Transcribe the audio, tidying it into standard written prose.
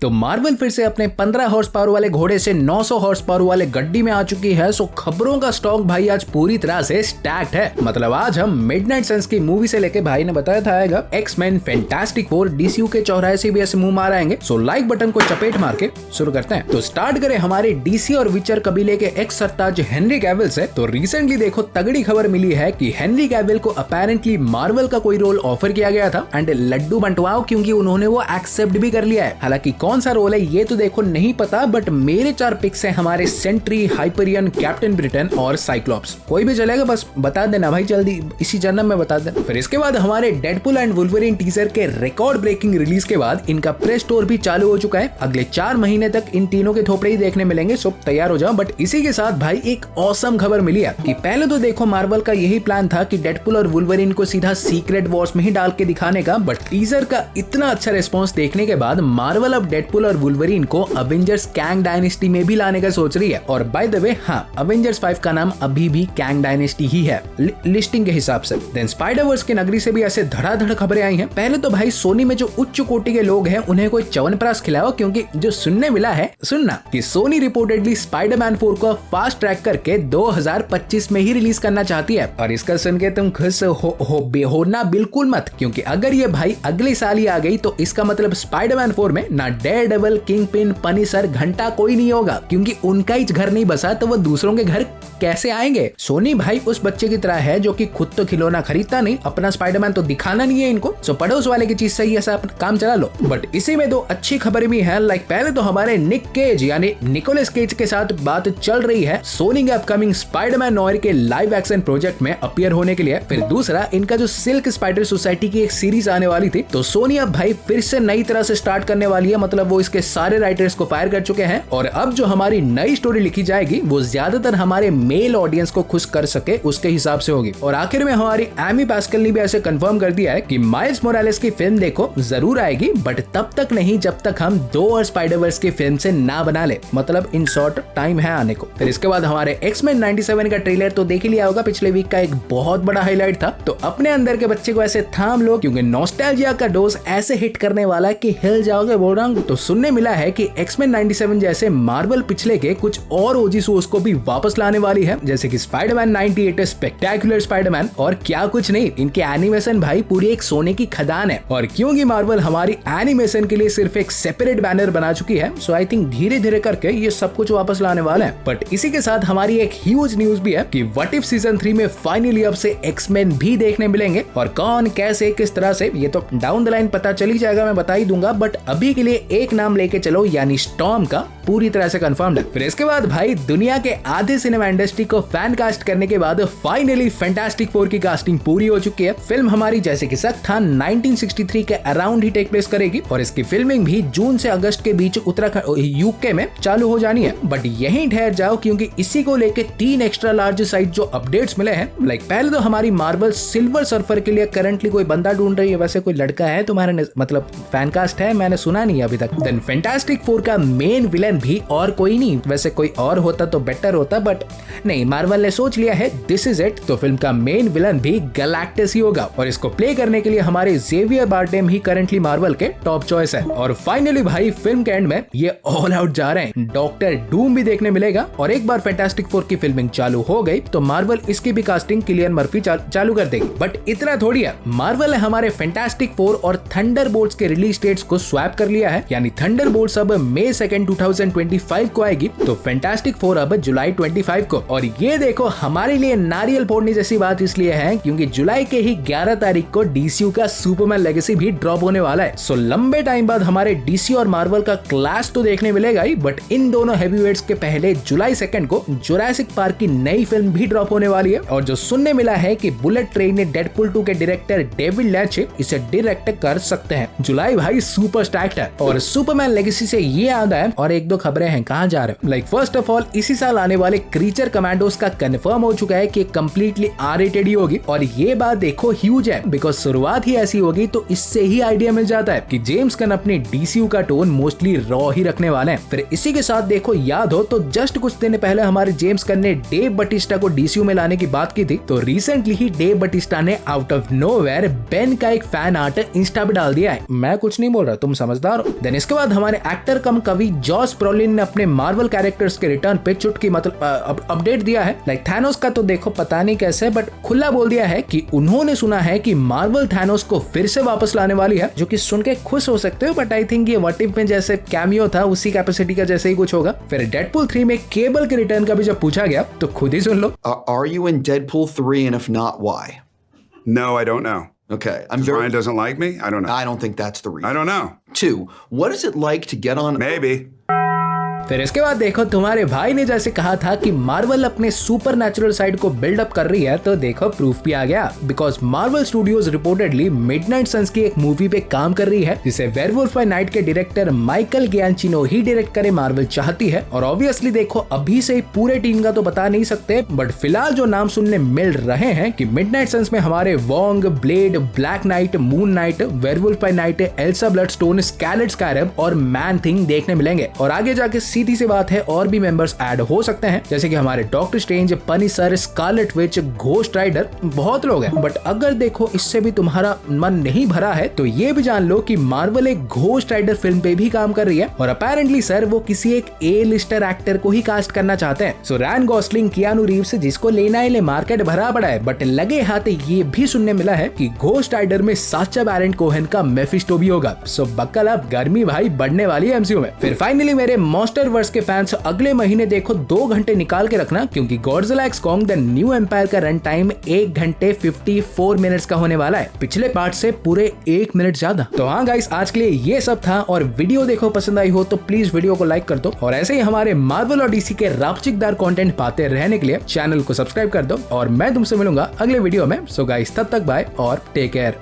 तो मार्वल फिर से अपने 15 हॉर्स पावर वाले घोड़े से 900 हॉर्स पावर वाले गड्डी में आ चुकी है। सो खबरों का स्टॉक भाई आज पूरी तरह से स्टैक्ड है। मतलब आज हम मिडनाइट सन्स की मूवी से लेके भाई ने बताया था आएगा एक्स-मैन, फैंटास्टिक फोर, डीसीयू के चौराहे से भी ऐसे मुंह मार आएंगे। सो लाइक बटन को चपेट मार के शुरू करते हैं। तो स्टार्ट करें हमारे डीसी और विचर कबीले के एक्स सरताज हेनरी कैविल से। तो रिसेंटली देखो तगड़ी खबर मिली है कि हेनरी कैविल को अपेरेंटली मार्वल का कोई रोल ऑफर किया गया था एंड लड्डू बंटवाओ क्योंकि उन्होंने वो एक्सेप्ट भी कर लिया है। हालांकि कौन सा रोल है ये तो देखो नहीं पता, बट मेरे 4 पिक्स हैं हमारे सेंट्री, हाइपरियन, कैप्टन ब्रिटेन और साइक्लॉप्स। कोई भी चलेगा, बस बता देना भाई जल्दी, इसी जन्म में बता देना। फिर इसके बाद हमारे डेडपुल एंड वुल्वरीन टीजर के रिकॉर्ड ब्रेकिंग रिलीज के बाद इनका प्रेस टूर भी चालू हो चुका है। अगले 4 महीने तक इन तीनों के थोपड़े ही देखने मिलेंगे। सो तैयार हो जाओ। बट इसी के साथ भाई एक ऑसम खबर मिली है कि पहले तो देखो मार्वल का यही प्लान था कि डेडपुल और वुल्वरीन को सीधा सीक्रेट वॉर्स में ही डाल के दिखाने का, बट टीजर का इतना अच्छा रिस्पॉन्स देखने के बाद मार्वल अब डेडपुल और वुल्वरीन को अवेंजर्स कैंग डायनेस्टी में भी लाने का सोच रही है। और बाय द वे हाँ, अवेंजर्स 5 का नाम अभी भी कैंग डायनेस्टी ही है लिस्टिंग के हिसाब से। देन स्पाइडरवर्स की नगरी से भी ऐसे धड़ाधड़ खबरें आई हैं। पहले तो भाई सोनी में जो उच्च कोटि के लोग हैं उन्हें कोई च्यवनप्राश खिलाओ, क्योंकि जो सुनने मिला है कि सोनी रिपोर्टेडली स्पाइडरमैन 4 को फास्ट ट्रैक करके 2025 में ही रिलीज करना चाहती है। और इसका सुन के तुम खुश होना बिल्कुल मत, क्योंकि अगर ये भाई अगले साल ही आ गई तो इसका मतलब स्पाइडरमैन 4 में ना डेयरडेविल, किंगपिन, पनिशर, घंटा कोई नहीं होगा, क्योंकि उनका ही घर नहीं बसा तो वो दूसरों के घर कैसे आएंगे। सोनी भाई उस बच्चे की तरह है जो कि खुद तो खिलौना खरीदता नहीं, अपना स्पाइडरमैन तो दिखाना नहीं है इनको। सो पड़ोस वाले की चीज सही ऐसा काम चला लो। बट इसी में 2 अच्छी खबर भी है। लाइक पहले तो हमारे निक केज यानी निकोलस केज के साथ बात चल रही है सोनी के अपकमिंग स्पाइडरमैन नोयर के लाइव एक्शन प्रोजेक्ट में अपीयर होने के लिए। फिर दूसरा, इनका जो सिल्क स्पाइडर सोसाइटी की एक सीरीज आने वाली थी, तो सोनी अब भाई फिर से नई तरह से स्टार्ट करने वाली है। मतलब वो इसके सारे राइटर्स को फायर कर चुके हैं और अब जो हमारी नई स्टोरी लिखी जाएगी वो ज्यादातर हमारे मेल ऑडियंस को खुश कर सके उसके हिसाब से होगी। और आखिर में हमारी एमी पास्कल ने भी ऐसे कंफर्म कर दिया है कि माइल्स मोरालेस की फिल्म देखो जरूर आएगी, बट तब तक नहीं जब तक हम 2 और स्पाइडरवर्स की फिल्म से ना बना ले। मतलब इन शॉर्ट टाइम है आने को। फिर इसके बाद हमारे एक्स-मैन 97 का ट्रेलर तो देख ही लिया होगा, पिछले वीक का एक बहुत बड़ा हाईलाइट था। तो अपने अंदर के बच्चे को ऐसे थाम लो, क्योंकि नॉस्टैल्जिया का डोज ऐसे हिट करने वाला है कि हिल जाओगे बोल रहा हूं। तो सुनने मिला है कि एक्स-मैन 97 जैसे मार्वल पिछले के कुछ और ओजी सोर्स को भी वापस लाने वाली है, जैसे कि स्पाइडरमैन 98 स्पेक्टेकुलर स्पाइडरमैन। और क्या कुछ नहीं, इनके एनिमेशन भाई पूरी एक सोने की खदान है। और क्योंकि मार्वल हमारी एनिमेशन के लिए सिर्फ एक सेपरेट बैनर बना चुकी है, सो आई थिंक धीरे धीरे करके ये सब कुछ वापस लाने वाले हैं। बट इसी के साथ हमारी एक ह्यूज न्यूज भी है कि व्हाट इफ सीजन 3 में फाइनली अब से एक्स-मैन भी देखने मिलेंगे। और कौन, कैसे, किस तरह से, ये तो डाउन द लाइन पता चल ही जाएगा, मैं बता ही दूंगा। बट अभी के लिए एक नाम लेके चलो, यानी स्टॉर्म का पूरी तरह से कंफर्म है। फिर इसके बाद भाई दुनिया के आधे सिनेमा इंडस्ट्री को फैन कास्ट करने के बाद फाइनली फैंटास्टिक 4 की कास्टिंग पूरी हो चुकी है। फिल्म हमारी जैसे कि शक था 1963 के अराउंड ही टेक प्लेस करेगी और इसकी फिल्मिंग भी जून से अगस्त के बीच उत्तराखंड यूके में चालू हो जानी है। बट यहीं ठहर जाओ, क्योंकि इसी को लेके 3 एक्स्ट्रा लार्ज साइज जो अपडेट्स मिले हैं। लाइक पहले तो हमारी मार्वल सिल्वर सर्फर के लिए करंटली कोई बंदा ढूंढ रही है। वैसे कोई लड़का है तुम्हारे मतलब फैन कास्ट है, मैंने सुना नहीं अभी तक। देन फैंटास्टिक 4 का मेन विलन भी और कोई नहीं, वैसे कोई और होता तो बेटर होता, बट नहीं, मार्वल ने सोच लिया है दिस इज इट। तो फिल्म का मेन विलन भी गैलेक्टस ही होगा और इसको प्ले करने के लिए हमारे जेवियर बार्डेम ही करंटली मार्वल के टॉप चॉइस है। और फाइनली भाई फिल्म के एंड में ये ऑल आउट जा रहे हैं, डॉक्टर डूम भी देखने मिलेगा। और एक बार फैंटास्टिक 4 की फिल्मिंग चालू हो गई तो मार्वल इसकी भी कास्टिंग किलियन मर्फी चालू कर देगी। बट इतना थोड़ी है, मार्वल ने हमारे फैंटास्टिक 4 और थंडरबोल्ट्स के रिलीज डेट्स को स्वैप कर लिया है, यानी थंडरबोल्ट्स अब May 2, 2025 को आएगी, तो फैंटास्टिक 4 अब जुलाई 25 को। और ये देखो हमारे लिए नारियल फोड़ने जैसी बात इसलिए है क्योंकि जुलाई के ही 11 तारीख को डीसीयू का सुपरमैन लेगेसी भी ड्रॉप होने वाला है। सो लंबे टाइम बाद हमारे डीसी और मार्वल का क्लैश तो देखने मिलेगा ही, बट इन दोनों हेवीवेट्स के पहले जुलाई 2 को जुरासिक पार्क की नई फिल्म भी ड्रॉप होने वाली है। और जो सुनने मिला है कि बुलेट ट्रेन ने डेडपुल 2 के डायरेक्टर डेविड लैच इसे डायरेक्ट कर सकते हैं। जुलाई भाई सुपर स्टैक्ड है। और सुपरमैन लेगेसी से ये याद है और 1-2 खबरें हैं, कहां जा रहे हैं। लाइक फर्स्ट ऑफ ऑल इसी साल आने वाले क्रीचर सुपर कमांडोज का कंफर्म हो चुका है कि कंप्लीटली R-rated ही होगी। और ये बात देखो ह्यूज है, बिकॉज शुरुआत ही ऐसी होगी तो इससे ही आइडिया मिल जाता है कि जेम्स गन अपने DCU का टोन मोस्टली रॉ ही रखने वाले हैं। फिर इसी के साथ देखो, याद हो तो जस्ट कुछ दिन पहले हमारे जेम्स गन ने डेव बटिस्टा को DCU में लाने की बात की थी, तो रिसेंटली ही डेव बटिस्टा ने आउट ऑफ नोवेयर बेन का एक फैन आर्ट इंस्टा पे डाल दिया है। मैं कुछ नहीं बोल रहा, तुम समझदार हो। देन इसके बाद हमारे एक्टर कम कवि जॉश ब्रोलिन ने अपने मार्वल कैरेक्टर्स के रिटर्न पे चुटकी मतलब अपडेट दिया है। लाइक थैनोस का तो देखो पता नहीं कैसे, बट खुला बोल दिया है कि उन्होंने सुना है कि मार्वल थैनोस को फिर से वापस लाने वाली है, जो कि सुन के खुश हो सकते हो, बट आई थिंक ये व्हाट इफ में जैसे कैमियो था उसी कैपेसिटी का जैसे ही कुछ होगा। फिर डेडपूल 3 में केबल के रिटर्न का भी जब पूछा गया तो खुद ही सुन लो। Are you in Deadpool 3, and if not, why? No, I don't know. Okay, Ryan doesn't like me? I don't know. I don't think that's the reason. I don't know. 2, what is it like to get on? Maybe. फिर इसके बाद देखो, तुम्हारे भाई ने जैसे कहा था कि मार्वल अपने सुपर नेचुरल साइड को बिल्डअप कर रही है, तो देखो प्रूफ भी आ गया, because Marvel Studios reportedly Midnight Sons की एक मूवी पे काम कर रही है, जिसे वेयरवुल्फ बाय नाइट के डायरेक्टर माइकल गियानचिनो ही डायरेक्ट करे मार्वल चाहती है। और ऑब्वियसली देखो, अभी से पूरे टीम का तो बता नहीं सकते, बट फिलहाल जो नाम सुनने मिल रहे हैं कि मिडनाइट सन्स में हमारे Wong, Blade, Black Knight, Moon Knight, Werewolf by Night, Elsa Bloodstone, Scarlet Scarab और मैन थिंग देखने मिलेंगे। और आगे जाके सीधी सी बात है, और भी मेंबर्स ऐड हो सकते हैं, जैसे कि हमारे Doctor Strange, Punisher, Scarlet Witch, Ghost Rider, बहुत लोग हैं। बट अगर देखो इससे भी तुम्हारा मन नहीं भरा है तो ये भी जान लो कि मार्वल एक घोस्ट राइडर फिल्म पे भी काम कर रही है, और अपेरेंटली सर वो किसी एक A-लिस्टर एक्टर को ही कास्ट करना चाहते हैं। सो रैन गॉसलिंग, कियानू रीव्स, जिसको लेना है ले, मार्केट भरा पड़ा है, बट लगे हाथ ये भी सुनने मिला है कि घोस्ट राइडर में साचा बैरन कोहेन का मेफिस्टो भी होगा। सो बक्कल अप, गर्मी भाई बढ़ने वाली है MCU में। फिर फाइनली मेरे मॉन्स्टरवर्स के फैंस अगले महीने देखो 2 घंटे निकाल के रखना, क्योंकि Godzilla x Kong the New Empire का रन टाइम 1 घंटे 54 मिनट्स का होने वाला है, पिछले पार्ट से पूरे 1 मिनट ज्यादा। तो हाँ गाइस, आज के लिए ये सब था, और वीडियो देखो पसंद आई हो तो प्लीज वीडियो को लाइक कर दो, और ऐसे ही हमारे मार्वल और DC के रापचिकदार कंटेंट पाते रहने के लिए चैनल को सब्सक्राइब कर दो, और मैं तुमसे मिलूंगा अगले वीडियो में। सो गाइस, तब तक बाय और टेक केयर।